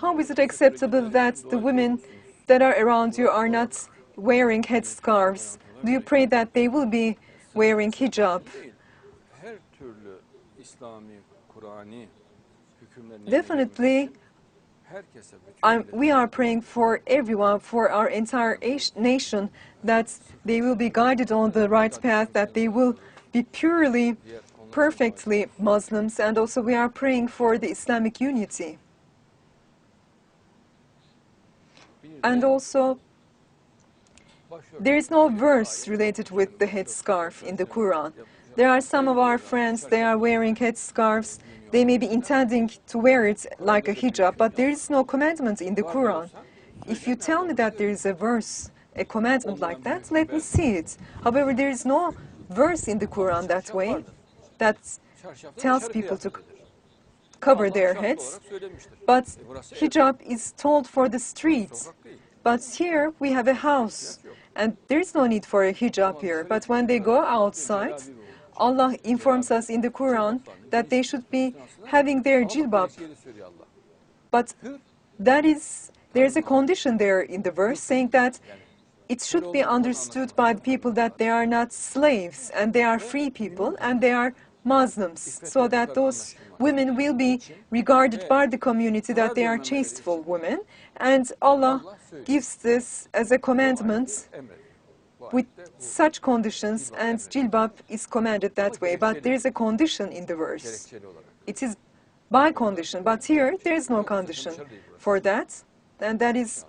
How is it acceptable that the women that are around you are not wearing headscarves? Do you pray that they will be wearing hijab? Definitely, we are praying for everyone, for our entire nation, that they will be guided on the right path, that they will be purely, perfectly Muslims, and also we are praying for the Islamic unity. And also, there is no verse related with the headscarf in the Quran. There are some of our friends, they are wearing headscarves. They may be intending to wear it like a hijab, but there is no commandment in the Quran. If you tell me that there is a verse, a commandment like that, let me see it. However, there is no verse in the Quran that way that tells people to cover their heads. But hijab is told for the streets. But here we have a house, and there is no need for a hijab here. But when they go outside, Allah informs us in the Quran that they should be having their jilbab. But there's a condition there in the verse saying that it should be understood by the people that they are not slaves, and they are free people, and they are Muslims, so that those women will be regarded by the community that they are chasteful women. And Allah gives this as a commandment with such conditions, and jilbab is commanded that way. But there is a condition in the verse. It is by condition, but here there is no condition for that, and that is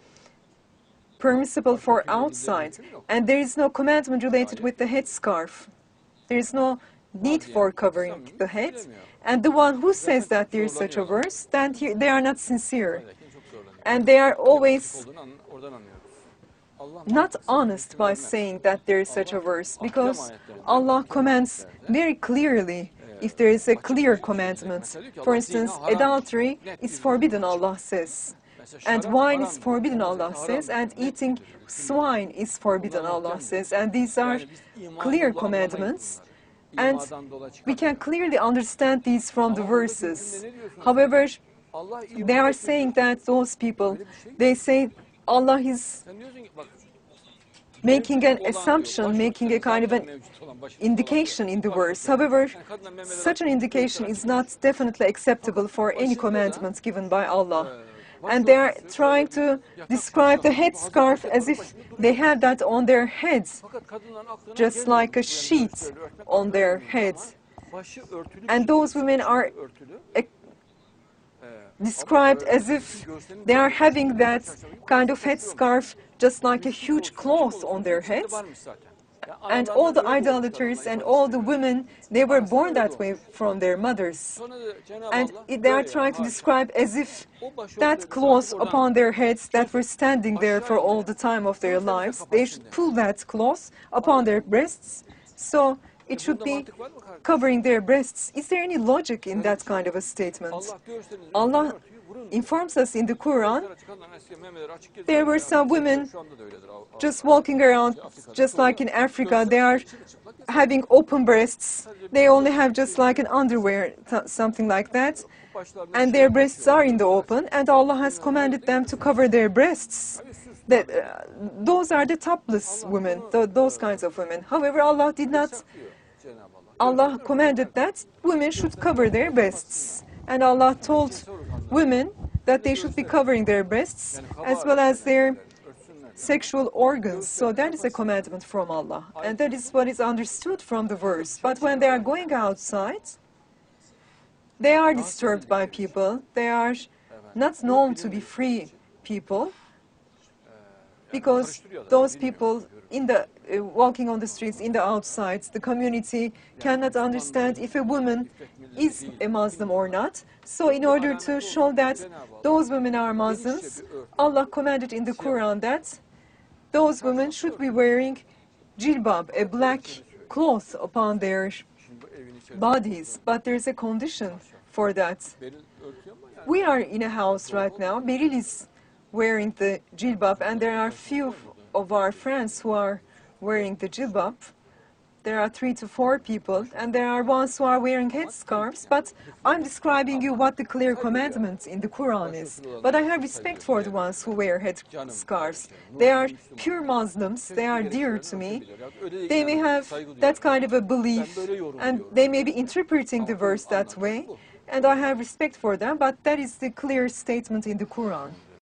permissible for outside. And there is no commandment related with the headscarf. There is no need for covering the head. And the one who says that there is such a verse, then they are not sincere. And they are always not honest by saying that there is such a verse, because Allah commands very clearly if there is a clear commandment. For instance, adultery is forbidden, Allah says. And wine is forbidden, Allah says. And eating swine is forbidden, Allah says. And these are clear commandments. And we can clearly understand these from the verses. However, they are saying that those people, they say Allah is making an assumption, making a kind of an indication in the verse. However, such an indication is not definitely acceptable for any commandments given by Allah. And they are trying to describe the headscarf as if they had that on their heads, just like a sheet on their heads. And those women are described as if they are having that kind of headscarf just like a huge cloth on their heads. And all the idolaters and all the women, they were born that way from their mothers. And they are trying to describe as if that cloth upon their heads that were standing there for all the time of their lives, they should pull that cloth upon their breasts, so it should be covering their breasts. Is there any logic in that kind of a statement? Allah informs us in the Quran, there were some women just walking around, just like in Africa, they are having open breasts. They only have just like an underwear, something like that. And their breasts are in the open, and Allah has commanded them to cover their breasts. Those are the topless women, those kinds of women. However, Allah commanded that women should cover their breasts. And Allah told women that they should be covering their breasts as well as their sexual organs. So that is a commandment from Allah. And that is what is understood from the verse. But when they are going outside, they are disturbed by people. They are not known to be free people, because those people walking on the streets, in the outsides, the community cannot understand if a woman is a Muslim or not. So in order to show that those women are Muslims, Allah commanded in the Quran that those women should be wearing jilbab, a black cloth upon their bodies. But there's a condition for that. We are in a house right now. Beril is wearing the jilbab, and there are few of our friends who are wearing the jilbab. there are 3 to 4 people, and there are ones who are wearing headscarves, but I'm describing you what the clear commandment in the Quran is. But I have respect for the ones who wear headscarves. They are pure Muslims, they are dear to me. They may have that kind of a belief, and they may be interpreting the verse that way, and I have respect for them, but that is the clear statement in the Quran.